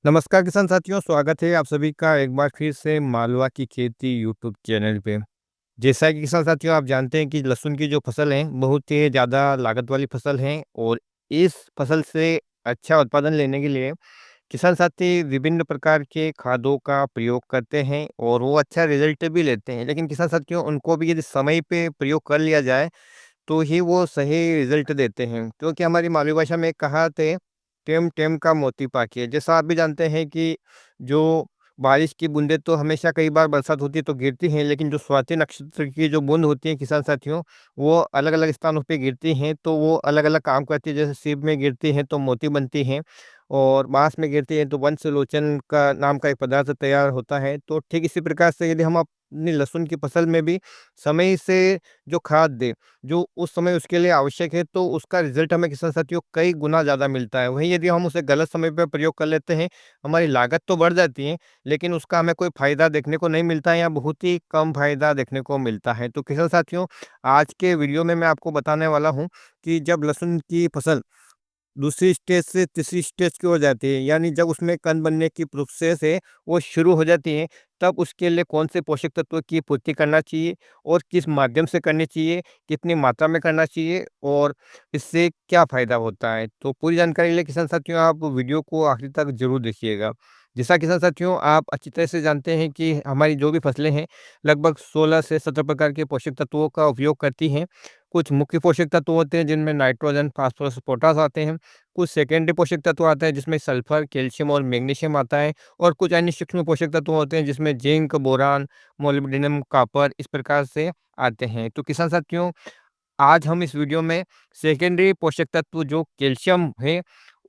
नमस्कार किसान साथियों, स्वागत है आप सभी का एक बार फिर से मालवा की खेती यूट्यूब चैनल पे। जैसा कि किसान साथियों आप जानते हैं कि लहसुन की जो फसल है बहुत ही ज़्यादा लागत वाली फसल है और इस फसल से अच्छा उत्पादन लेने के लिए किसान साथी विभिन्न प्रकार के खादों का प्रयोग करते हैं और वो अच्छा रिजल्ट भी लेते हैं। लेकिन किसान साथियों उनको भी यदि समय पे प्रयोग कर लिया जाए तो ही वो सही रिजल्ट देते हैं, क्योंकि हमारी मालवी भाषा में एक कहावत है, टेम टेम का मोती पाके। जैसा आप भी जानते हैं कि जो बारिश की बूंदें तो हमेशा कई बार बरसात होती है तो गिरती हैं, लेकिन जो स्वाति नक्षत्र की जो बूंद होती है किसान साथियों, वो अलग अलग स्थानों पे गिरती हैं तो वो अलग अलग काम करती है। जैसे सीप में गिरती हैं तो मोती बनती हैं और बांस में गिरती हैं तो वंश लोचन का नाम का एक पदार्थ तैयार होता है। तो ठीक इसी प्रकार से यदि हम अपनी लहसुन की फसल में भी समय से जो खाद दें जो उस समय उसके लिए आवश्यक है, तो उसका रिज़ल्ट हमें किसान साथियों कई गुना ज़्यादा मिलता है। वहीं यदि हम उसे गलत समय पे प्रयोग कर लेते हैं, हमारी लागत तो बढ़ जाती है, लेकिन उसका हमें कोई फ़ायदा देखने को नहीं मिलता है या बहुत ही कम फ़ायदा देखने को मिलता है। तो किसान साथियों, आज के वीडियो में मैं आपको बताने वाला हूँ कि जब लहसुन की फसल दूसरी स्टेज से तीसरी स्टेज की ओर जाती है, यानी जब उसमें कंद बनने की प्रोसेस है वो शुरू हो जाती है, तब उसके लिए कौन से पोषक तत्व की पूर्ति करना चाहिए और किस माध्यम से करनी चाहिए, कितनी मात्रा में करना चाहिए और इससे क्या फ़ायदा होता है। तो पूरी जानकारी के लिए किसान साथियों आप वीडियो को आखिर तक ज़रूर देखिएगा। जैसा किसान साथियों आप अच्छी तरह से जानते हैं कि हमारी जो भी फसलें हैं लगभग 16 से 17 प्रकार के पोषक तत्वों का उपयोग करती हैं। कुछ मुख्य पोषक तत्व होते हैं जिनमें नाइट्रोजन, फास्फोरस, पोटास आते हैं। कुछ सेकेंडरी पोषक तत्व आते हैं जिसमें सल्फर, कैल्शियम और मैग्नीशियम आता है और कुछ अन्य सूक्ष्म पोषक तत्व होते हैं जिसमें जिंक, बोरान, मोलिब्डेनम, कॉपर इस प्रकार से आते हैं। तो किसान साथियों आज हम इस वीडियो में सेकेंडरी पोषक तत्व जो कैल्शियम है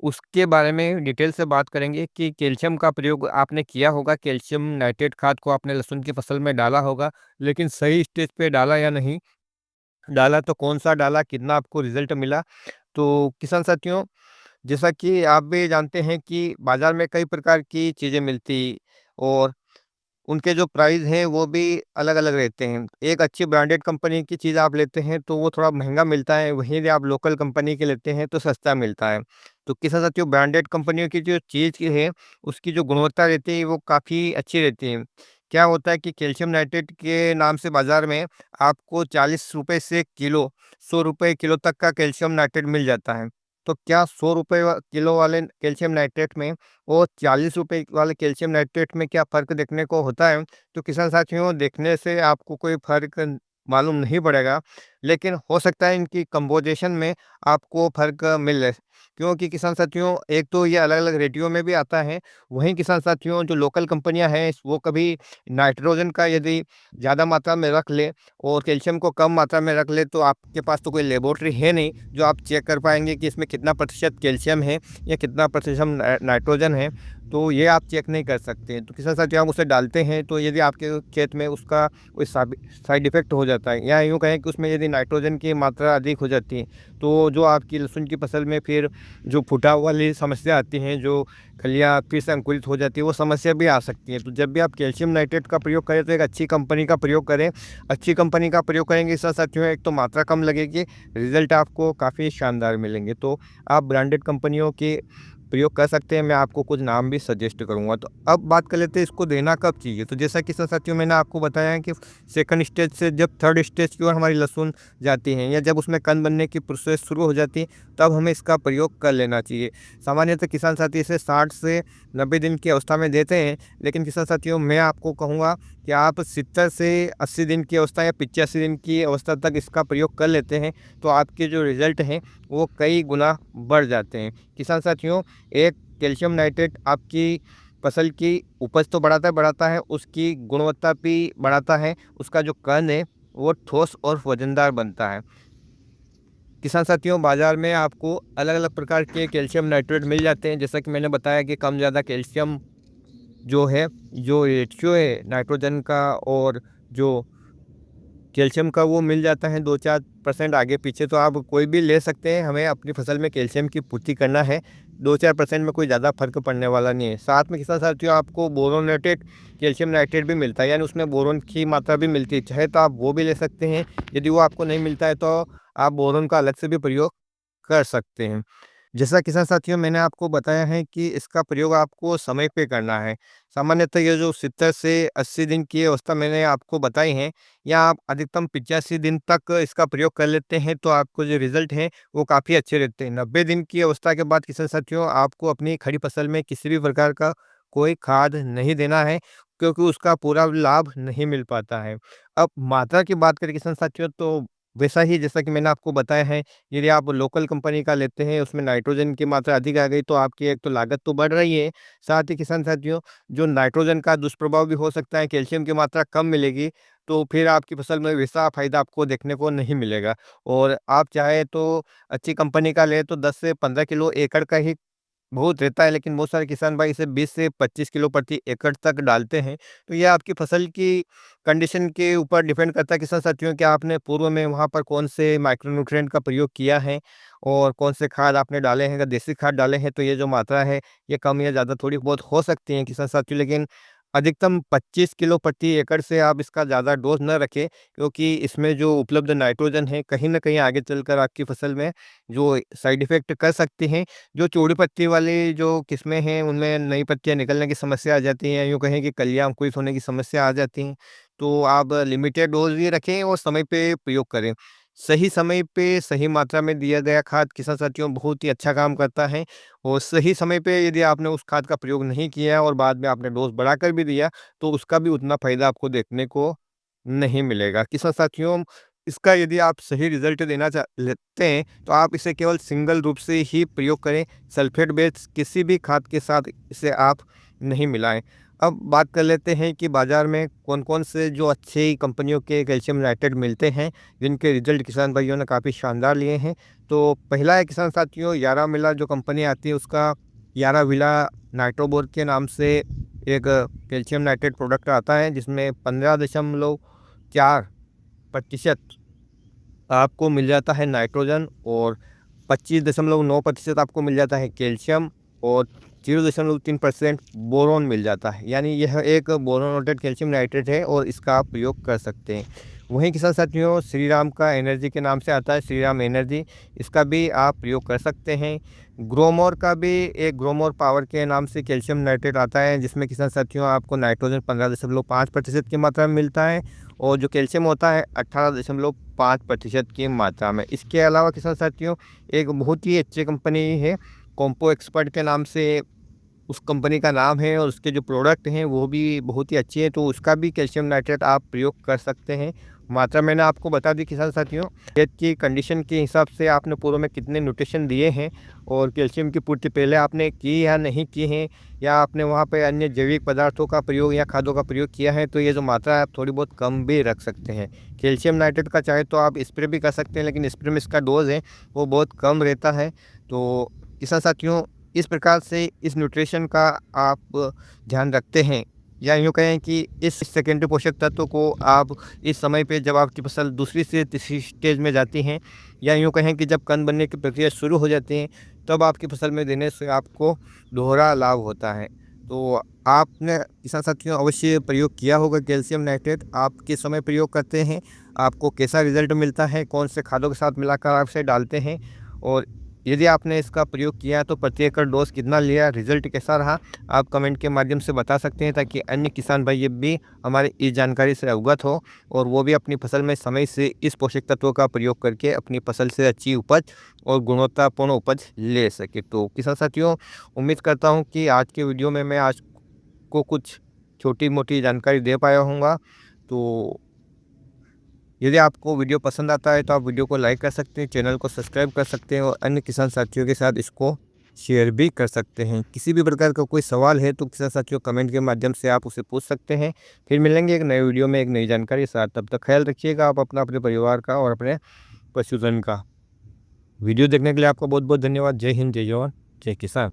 उसके बारे में डिटेल से बात करेंगे कि कैल्शियम का प्रयोग आपने किया होगा, कैल्शियम नाइट्रेट खाद को आपने लहसुन की फसल में डाला होगा, लेकिन सही स्टेज पे डाला या नहीं डाला, तो कौन-सा डाला, कितना आपको रिज़ल्ट मिला। तो किसान साथियों, जैसा कि आप भी जानते हैं कि बाज़ार में कई प्रकार की चीज़ें मिलती और उनके जो प्राइस हैं वो भी अलग-अलग रहते हैं। एक अच्छी ब्रांडेड कंपनी की चीज़ आप लेते हैं तो वो थोड़ा महँगा मिलता है, वहीं यदि आप लोकल कंपनी की लेते हैं तो सस्ता मिलता है। तो किसान साथियों ब्रांडेड कंपनियों की जो चीज़ की है, उसकी जो गुणवत्ता रहती है वो काफ़ी अच्छी रहती है। क्या होता है कि कैल्शियम नाइट्रेट के नाम से बाज़ार में आपको ₹40 से किलो, ₹100 किलो तक का कैल्शियम नाइट्रेट मिल जाता है। तो क्या ₹100 किलो वाले कैल्शियम नाइट्रेट में और ₹40 वाले कैल्शियम नाइट्रेट में क्या फ़र्क देखने को होता है? तो किसान साथियों देखने से आपको कोई फ़र्क मालूम नहीं पड़ेगा, लेकिन हो सकता है इनकी कंपोज़िशन में आपको फ़र्क मिल जाए। क्योंकि किसान साथियों एक तो ये अलग-अलग रेटियो में भी आता है, वहीं किसान साथियों जो लोकल कंपनियाँ हैं वो कभी नाइट्रोजन का यदि ज़्यादा मात्रा में रख ले और कैल्शियम को कम मात्रा में रख ले, तो आपके पास तो कोई लेबोरेटरी है नहीं, जो आप चेक कर पाएँगे कि इसमें कितना प्रतिशत कैल्शियम है या कितना प्रतिशत नाइट्रोजन है, तो ये आप चेक नहीं कर सकते। तो किसान साथियों आप उसे डालते हैं तो यदि आपके खेत में उसका कोई साइड इफ़ेक्ट हो जाता है या यूँ कहें कि उसमें यदि नाइट्रोजन की मात्रा अधिक हो जाती है, तो जो आपकी लहसुन की फसल में फिर जो फुटाव वाली समस्या आती हैं, जो कलियाँ फिर से अंकुरित हो जाती है, वो समस्या भी आ सकती है। तो जब भी आप कैल्शियम नाइट्रेट का प्रयोग करें तो एक अच्छी कंपनी का प्रयोग करें। अच्छी कंपनी का प्रयोग करेंगे इससे साथियों एक तो मात्रा कम लगेगी, रिज़ल्ट आपको काफ़ी शानदार मिलेंगे। तो आप ब्रांडेड कंपनियों के प्रयोग कर सकते हैं, मैं आपको कुछ नाम भी सजेस्ट करूँगा। तो अब बात कर लेते हैं इसको देना कब चाहिए। तो जैसा कि साथियों मैंने आपको बताया है कि सेकंड स्टेज से जब थर्ड स्टेज की ओर हमारी लहसुन जाती है या जब उसमें कंद बनने की प्रोसेस शुरू हो जाती है, तब हमें इसका प्रयोग कर लेना चाहिए। सामान्यतः किसान साथी इसे 60 से 90 दिन की अवस्था में देते हैं, लेकिन किसान साथियों मैं आपको कहूँगा कि आप 70 से 80 दिन की अवस्था या 85 दिन की अवस्था तक इसका प्रयोग कर लेते हैं, तो आपके जो रिज़ल्ट हैं वो कई गुना बढ़ जाते हैं। किसान साथियों एक कैल्शियम नाइट्रेट आपकी फसल की उपज तो बढ़ाता है, उसकी गुणवत्ता भी बढ़ाता है, उसका जो कण है वो ठोस और वज़नदार बनता है। किसान साथियों बाज़ार में आपको अलग-अलग प्रकार के कैल्शियम नाइट्रेट मिल जाते हैं, जैसा कि मैंने बताया कि कम ज़्यादा कैल्शियम जो है, जो रेशियो है नाइट्रोजन का और जो कैल्शियम का वो मिल जाता है 2-4% आगे-पीछे, तो आप कोई भी ले सकते हैं। हमें अपनी फसल में कैल्शियम की पूर्ति करना है, 2-4% में कोई ज़्यादा फ़र्क पड़ने वाला नहीं है। साथ में किसान साथियों आपको बोरोनेटेड कैल्शियम नाइट्रेट भी मिलता है, यानी उसमें बोरोन की मात्रा भी मिलती है, चाहे तो आप वो भी ले सकते हैं। यदि वो आपको नहीं मिलता है तो आप बोरोन का अलग से भी प्रयोग कर सकते हैं। जैसा किसान साथियों मैंने आपको बताया है कि इसका प्रयोग आपको समय पे करना है। सामान्यतः ये जो 70 से 80 दिन की अवस्था मैंने आपको बताई है, या आप अधिकतम 85 दिन तक इसका प्रयोग कर लेते हैं तो आपको जो रिज़ल्ट हैं वो काफ़ी अच्छे रहते हैं। 90 दिन की अवस्था के बाद किसान साथियों आपको अपनी खड़ी फसल में किसी भी प्रकार का कोई खाद नहीं देना है, क्योंकि उसका पूरा लाभ नहीं मिल पाता है। अब मात्रा की बात करें किसान साथियों, तो वैसा ही जैसा कि मैंने आपको बताया है, यदि आप लोकल कंपनी का लेते हैं, उसमें नाइट्रोजन की मात्रा अधिक आ गई तो आपकी एक तो लागत तो बढ़ रही है, साथ ही किसान साथियों जो नाइट्रोजन का दुष्प्रभाव भी हो सकता है, कैल्शियम की मात्रा कम मिलेगी, तो फिर आपकी फसल में वैसा फ़ायदा आपको देखने को नहीं मिलेगा। और आप चाहे तो अच्छी कंपनी का लें तो 10 से 15 किलो एकड़ का ही बहुत रहता है, लेकिन बहुत सारे किसान भाई इसे 20 से 25 किलो प्रति एकड़ तक डालते हैं। तो ये आपकी फसल की कंडीशन के ऊपर डिपेंड करता है किसान साथियों कि आपने पूर्व में वहाँ पर कौन से माइक्रो न्यूट्रिएंट का प्रयोग किया है और कौन से खाद आपने डाले हैं। अगर देसी खाद डाले हैं तो ये जो मात्रा है ये कम या ज़्यादा थोड़ी बहुत हो सकती है किसान साथियों, लेकिन अधिकतम 25 किलो प्रति एकड़ से आप इसका ज़्यादा डोज़ न रखें, क्योंकि इसमें जो उपलब्ध नाइट्रोजन है कहीं न कहीं आगे चलकर आपकी फसल में जो साइड इफ़ेक्ट कर सकती हैं। जो चौड़ी पत्ती वाली जो किस्में हैं, उनमें नई पत्तियाँ निकलने की समस्या आ जाती है, यूँ कहें कि कलियाँ अंकुरित होने की समस्या आ जाती हैं। तो आप लिमिटेड डोज़ ही रखें और समय पे प्रयोग करें। सही समय पे, सही मात्रा में दिया गया खाद किसान साथियों बहुत ही अच्छा काम करता है, और सही समय पे यदि आपने उस खाद का प्रयोग नहीं किया और बाद में आपने डोज़ बढ़ाकर भी दिया, तो उसका भी उतना फ़ायदा आपको देखने को नहीं मिलेगा। किसान साथियों, इसका यदि आप सही रिज़ल्ट देना लेते हैं, तो आप इसे केवल सिंगल रूप से ही प्रयोग करें, सल्फ़ेट बेस्ड किसी भी खाद के साथ इसे आप नहीं मिलाएँ। अब बात कर लेते हैं कि बाज़ार में कौन-कौन से जो अच्छी कंपनियों के कैल्शियम नाइट्रेट मिलते हैं, जिनके रिज़ल्ट किसान भाइयों ने काफ़ी शानदार लिए हैं। तो पहला है किसान साथियों, यारामिला जो कंपनी आती है उसका याराविला नाइट्रोबोर के नाम से एक कैल्शियम नाइट्रेट प्रोडक्ट आता है, जिसमें 15.4% आपको मिल जाता है नाइट्रोजन, और 25.9% आपको मिल जाता है कैल्शियम, और 0.3% बोरोन मिल जाता है। यानी यह एक बोरोनेटेड कैल्शियम नाइट्रेट है और इसका आप प्रयोग कर सकते हैं। वहीं किसान साथियों, श्रीराम का एनर्जी के नाम से आता है, श्रीराम एनर्जी, इसका भी आप प्रयोग कर सकते हैं। ग्रोमोर का भी एक ग्रोमोर पावर के नाम से कैल्शियम नाइट्रेट आता है, जिसमें किसान साथियों आपको नाइट्रोजन 15.5% की मात्रा में मिलता है, और जो कैल्शियम होता है 18.5% की मात्रा में। इसके अलावा किसान साथियों एक बहुत ही अच्छी कंपनी है, कॉम्पो एक्सपर्ट के नाम से उस कंपनी का नाम है, और उसके जो प्रोडक्ट हैं वो भी बहुत ही अच्छी है, तो उसका भी कैल्शियम नाइट्रेट आप प्रयोग कर सकते हैं। मात्रा मैंने आपको बता दी किसान साथियों, खेत की कंडीशन के हिसाब से आपने पूर्व में कितने न्यूट्रिशन दिए हैं और कैल्शियम की पूर्ति पहले आपने की या नहीं की है, या आपने वहाँ पे अन्य जैविक पदार्थों का प्रयोग या खादों का प्रयोग किया है, तो ये जो मात्रा है आप थोड़ी बहुत कम भी रख सकते हैं। कैल्शियम नाइट्रेट का चाहे तो आप स्प्रे भी कर सकते हैं, लेकिन स्प्रे में इसका डोज़ है वो बहुत कम रहता है। तो किसान साथियों, इस प्रकार से इस न्यूट्रिशन का आप ध्यान रखते हैं, या यूँ कहें कि इस सेकेंडरी पोषक तत्व को आप इस समय पे जब आपकी फसल दूसरी से तीसरी स्टेज में जाती हैं, या यूँ कहें कि जब कंद बनने की प्रक्रिया शुरू हो जाती है, तब आपकी फसल में देने से आपको दोहरा लाभ होता है। तो आपने किसान साथियों अवश्य प्रयोग किया होगा कैल्शियम नाइट्रेट। आप किस समय प्रयोग करते हैं, आपको कैसा रिजल्ट मिलता है, कौन से खादों के साथ मिलाकर आप इसे डालते हैं, और यदि आपने इसका प्रयोग किया तो प्रति एकड़ डोज़ कितना लिया, रिज़ल्ट कैसा रहा, आप कमेंट के माध्यम से बता सकते हैं, ताकि अन्य किसान भाई ये भी हमारी इस जानकारी से अवगत हो और वो भी अपनी फसल में समय से इस पोषक तत्वों का प्रयोग करके अपनी फसल से अच्छी उपज और गुणवत्तापूर्ण उपज ले सके। तो किसान साथियों, उम्मीद करता हूँ कि आज के वीडियो में मैं आज को कुछ छोटी-मोटी जानकारी दे पाया होऊँगा। तो यदि आपको वीडियो पसंद आता है तो आप वीडियो को लाइक कर सकते हैं, चैनल को सब्सक्राइब कर सकते हैं और अन्य किसान साथियों के साथ इसको शेयर भी कर सकते हैं। किसी भी प्रकार का कोई सवाल है तो किसान साथियों कमेंट के माध्यम से आप उसे पूछ सकते हैं। फिर मिलेंगे एक नए वीडियो में एक नई जानकारी के साथ। तब तक ख्याल रखिएगा आप अपना, अपने परिवार का और अपने पशुधन का। वीडियो देखने के लिए आपका बहुत बहुत धन्यवाद। जय हिंद, जय जवान, जय किसान।